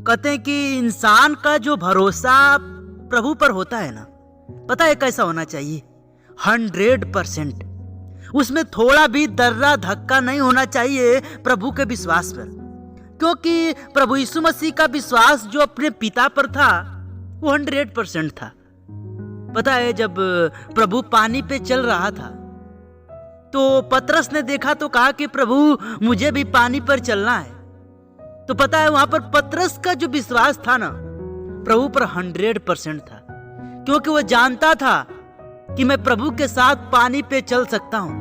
कहते हैं कि इंसान का जो भरोसा प्रभु पर होता है ना, पता है कैसा होना चाहिए? 100%। उसमें थोड़ा भी दर्रा धक्का नहीं होना चाहिए प्रभु के विश्वास पर, क्योंकि प्रभु यीशु मसीह का विश्वास जो अपने पिता पर था वो 100% था। पता है, जब प्रभु पानी पे चल रहा था तो पतरस ने देखा तो कहा कि प्रभु मुझे भी पानी पर चलना है। तो पता है, वहां पर पतरस का जो विश्वास था ना प्रभु पर 100% था, क्योंकि वो जानता था कि मैं प्रभु के साथ पानी पे चल सकता हूं।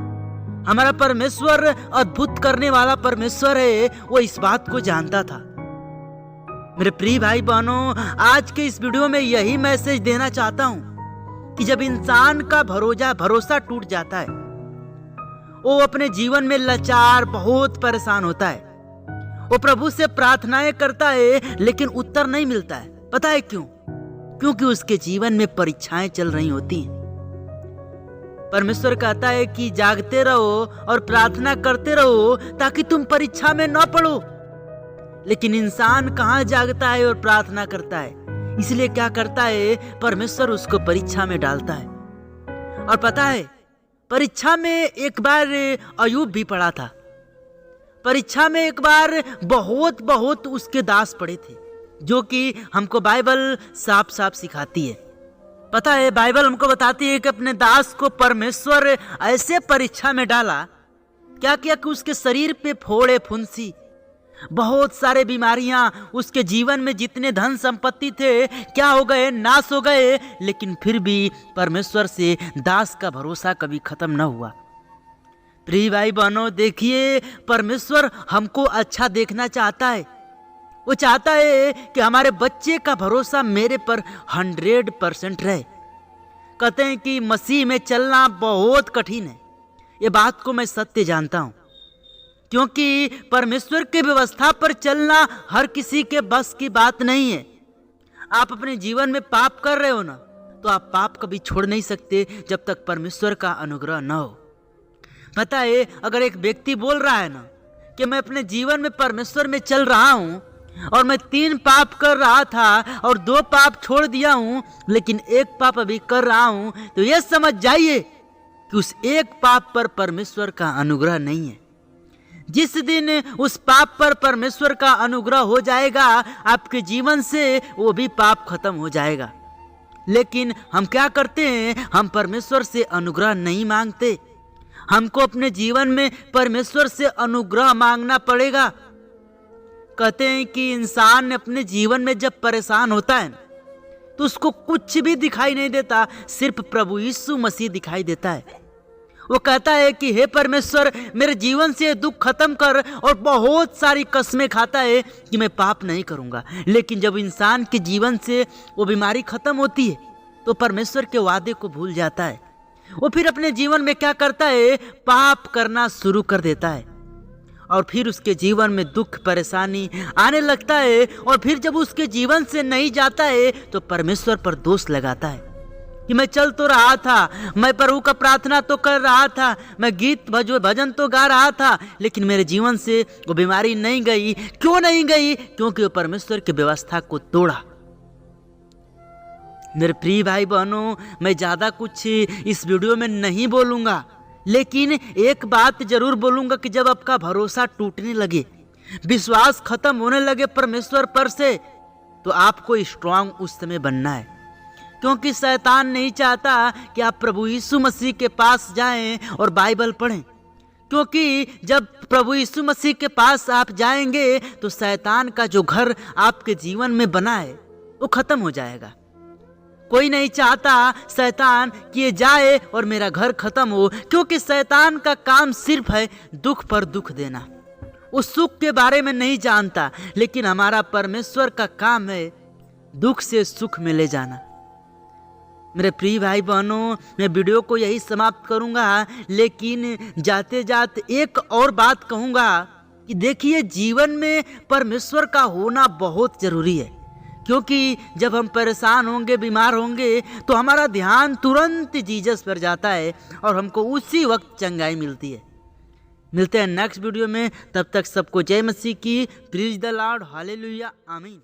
हमारा परमेश्वर अद्भुत करने वाला परमेश्वर है, वो इस बात को जानता था। मेरे प्रिय भाई बहनों, आज के इस वीडियो में यही मैसेज देना चाहता हूं कि जब इंसान का भरोसा टूट जाता है, वो अपने जीवन में लाचार, बहुत परेशान होता है। वो प्रभु से प्रार्थनाएं करता है लेकिन उत्तर नहीं मिलता है। पता है क्यों? क्योंकि उसके जीवन में परीक्षाएं चल रही होती हैं। परमेश्वर कहता है कि जागते रहो और प्रार्थना करते रहो ताकि तुम परीक्षा में न पड़ो। लेकिन इंसान कहाँ जागता है और प्रार्थना करता है? इसलिए क्या करता है, परमेश्वर उसको परीक्षा में डालता है। और पता है, परीक्षा में एक बार अयूब भी पड़ा था। परीक्षा में एक बार बहुत उसके दास पड़े थे, जो कि हमको बाइबल साफ साफ सिखाती है। पता है, बाइबल हमको बताती है कि अपने दास को परमेश्वर ऐसे परीक्षा में डाला, क्या किया कि उसके शरीर पे फोड़े, फुंसी, बहुत सारे बीमारियां, उसके जीवन में जितने धन संपत्ति थे क्या हो गए, नाश हो गए। लेकिन फिर भी परमेश्वर से दास का भरोसा कभी खत्म न हुआ। प्रिय भाई बहनों, देखिए, परमेश्वर हमको अच्छा देखना चाहता है। वो चाहता है कि हमारे बच्चे का भरोसा मेरे पर 100% रहे। कहते हैं कि मसीह में चलना बहुत कठिन है। ये बात को मैं सत्य जानता हूं, क्योंकि परमेश्वर की व्यवस्था पर चलना हर किसी के बस की बात नहीं है। आप अपने जीवन में पाप कर रहे हो ना, तो आप पाप कभी छोड़ नहीं सकते जब तक परमेश्वर का अनुग्रह न हो। पता है, अगर एक व्यक्ति बोल रहा है ना कि मैं अपने जीवन में परमेश्वर में चल रहा हूं और मैं 3 पाप कर रहा था और 2 पाप छोड़ दिया हूं, लेकिन 1 पाप अभी कर रहा हूं, तो यह समझ जाइए कि उस 1 पाप पर परमेश्वर का अनुग्रह नहीं है। जिस दिन उस पाप पर परमेश्वर का अनुग्रह हो जाएगा, आपके जीवन से वो भी पाप खत्म हो जाएगा। लेकिन हम क्या करते हैं, हम परमेश्वर से अनुग्रह नहीं मांगते। हमको अपने जीवन में परमेश्वर से अनुग्रह मांगना पड़ेगा। कहते हैं कि इंसान अपने जीवन में जब परेशान होता है तो उसको कुछ भी दिखाई नहीं देता, सिर्फ प्रभु यीशु मसीह दिखाई देता है। वो कहता है कि हे परमेश्वर, मेरे जीवन से दुख खत्म कर, और बहुत सारी कसमें खाता है कि मैं पाप नहीं करूंगा। लेकिन जब इंसान के जीवन से वो बीमारी खत्म होती है तो परमेश्वर के वादे को भूल जाता है। वो फिर अपने जीवन में क्या करता है, पाप करना शुरू कर देता है, और फिर उसके जीवन में दुख, परेशानी आने लगता है। और फिर जब उसके जीवन से नहीं जाता है तो परमेश्वर पर दोष लगाता है कि मैं चल तो रहा था, मैं प्रभु का प्रार्थना तो कर रहा था, मैं गीत भजन तो गा रहा था, लेकिन मेरे जीवन से वो बीमारी नहीं गई। क्यों नहीं गई? क्योंकि वो परमेश्वर की व्यवस्था को तोड़ा। मेरे प्रिय भाई बहनों, मैं ज़्यादा कुछ इस वीडियो में नहीं बोलूँगा, लेकिन एक बात जरूर बोलूँगा कि जब आपका भरोसा टूटने लगे, विश्वास खत्म होने लगे परमेश्वर पर से, तो आपको स्ट्रांग उस समय बनना है। क्योंकि शैतान नहीं चाहता कि आप प्रभु यीशु मसीह के पास जाएं और बाइबल पढ़ें, क्योंकि जब प्रभु यीशु मसीह के पास आप जाएंगे तो शैतान का जो घर आपके जीवन में बना है वो खत्म हो जाएगा। कोई नहीं चाहता शैतान कि ये जाए और मेरा घर खत्म हो, क्योंकि शैतान का काम सिर्फ है दुख पर दुख देना। उस सुख के बारे में नहीं जानता, लेकिन हमारा परमेश्वर का काम है दुख से सुख में ले जाना। मेरे प्रिय भाई बहनों, मैं वीडियो को यही समाप्त करूंगा, लेकिन जाते जाते एक और बात कहूंगा कि देखिए, जीवन में परमेश्वर का होना बहुत जरूरी है। क्योंकि जब हम परेशान होंगे, बीमार होंगे, तो हमारा ध्यान तुरंत जीसस पर जाता है और हमको उसी वक्त चंगाई मिलती है। मिलते हैं नेक्स्ट वीडियो में, तब तक सबको जय मसीह की। प्रीज द लॉर्ड, हालेलुया, आमीन।